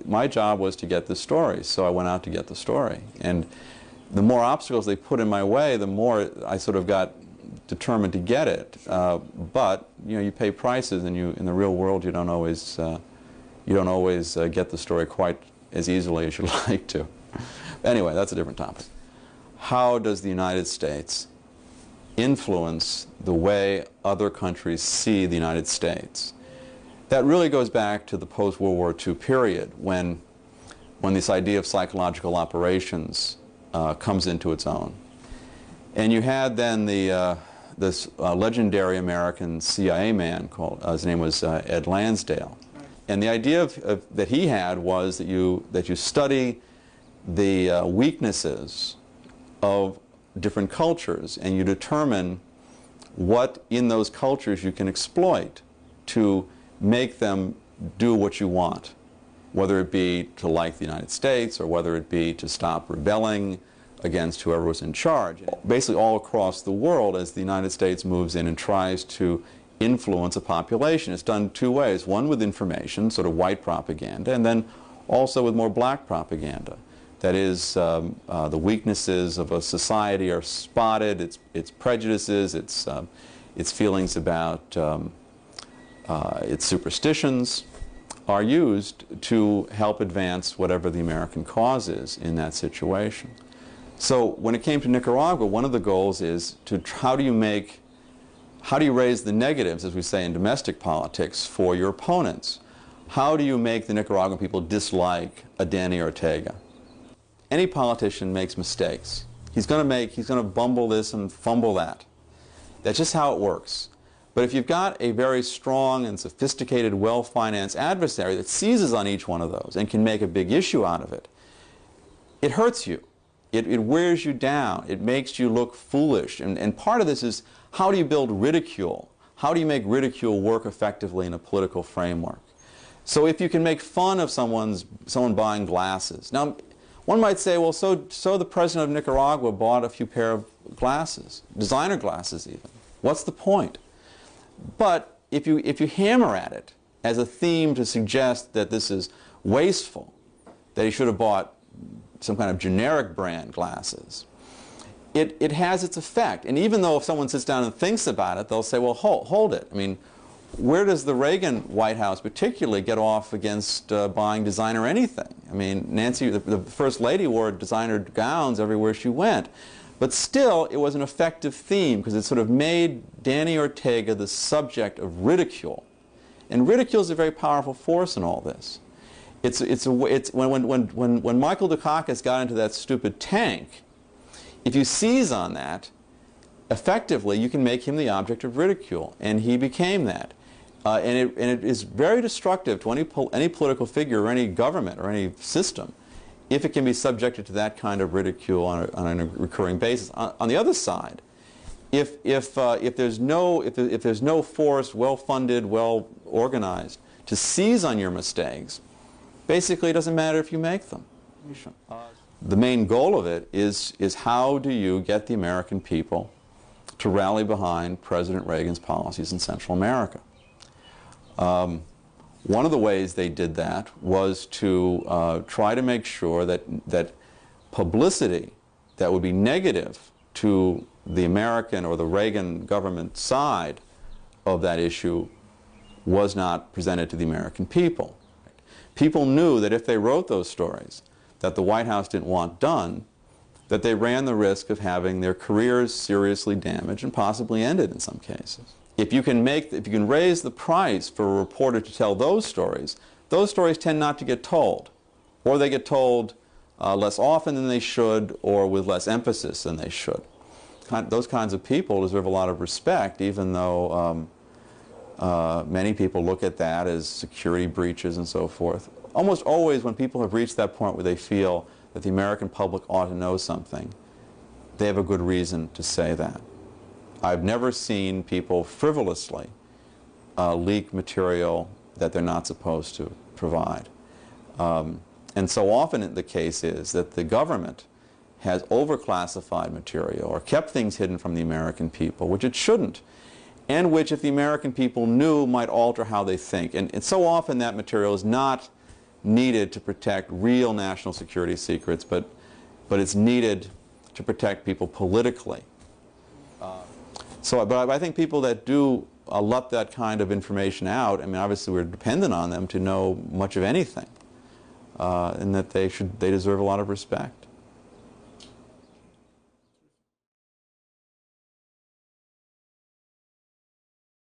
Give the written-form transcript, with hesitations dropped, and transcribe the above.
my job was to get the story, so I went out to get the story. And the more obstacles they put in my way, the more I sort of got determined to get it. But you pay prices, and in the real world you don't always get the story quite as easily as you'd like to. Anyway, that's a different topic. How does the United States influence the way other countries see the United States? That really goes back to the post-World War II period, when this idea of psychological operations comes into its own. And you had then this legendary American CIA man called, his name was Ed Lansdale. And the idea that he had was that you study the weaknesses of different cultures, and you determine what in those cultures you can exploit to make them do what you want, whether it be to like the United States or whether it be to stop rebelling against whoever was in charge. Basically all across the world, as the United States moves in and tries to influence a population, it's done two ways. One with information, sort of white propaganda, and then also with more black propaganda. That is, the weaknesses of a society are spotted, its prejudices, its feelings about its superstitions are used to help advance whatever the American cause is in that situation. So when it came to Nicaragua, one of the goals is to how do you raise the negatives, as we say in domestic politics, for your opponents? How do you make the Nicaraguan people dislike a Danny Ortega? Any politician makes mistakes. He's going to bumble this and fumble that. That's just how it works. But if you've got a very strong and sophisticated, well-financed adversary that seizes on each one of those and can make a big issue out of it, it hurts you. It wears you down. It makes you look foolish. And part of this is, how do you build ridicule? How do you make ridicule work effectively in a political framework? So if you can make fun of someone buying glasses. Now, one might say, well, so the president of Nicaragua bought a few pair of glasses, designer glasses even. What's the point? But if you hammer at it as a theme to suggest that this is wasteful, that he should have bought some kind of generic brand glasses, it has its effect. And even though if someone sits down and thinks about it, they'll say, well, hold it. I mean, where does the Reagan White House particularly get off against buying designer anything? I mean, Nancy, the First Lady, wore designer gowns everywhere she went. But still, it was an effective theme because it sort of made Danny Ortega the subject of ridicule. And ridicule is a very powerful force in all this. When Michael Dukakis got into that stupid tank, if you seize on that, effectively you can make him the object of ridicule, and he became that. And it is very destructive to any political figure or any government or any system if it can be subjected to that kind of ridicule on a recurring basis. On the other side, if there's no force, well-funded, well-organized, to seize on your mistakes, basically it doesn't matter if you make them. The main goal of it is how do you get the American people to rally behind President Reagan's policies in Central America. One of the ways they did that was to try to make sure that publicity that would be negative to the American or the Reagan government side of that issue was not presented to the American people. People knew that if they wrote those stories that the White House didn't want done, that they ran the risk of having their careers seriously damaged and possibly ended in some cases. If you can raise the price for a reporter to tell those stories tend not to get told, or they get told less often than they should, or with less emphasis than they should. Those kinds of people deserve a lot of respect, even though many people look at that as security breaches and so forth. Almost always when people have reached that point where they feel that the American public ought to know something, they have a good reason to say that. I've never seen people frivolously leak material that they're not supposed to provide. And so often the case is that the government has overclassified material or kept things hidden from the American people, which it shouldn't, and which if the American people knew might alter how they think. And so often that material is not needed to protect real national security secrets, but it's needed to protect people politically. But I think people that do let that kind of information out, I mean, obviously we're dependent on them to know much of anything, and that they deserve a lot of respect.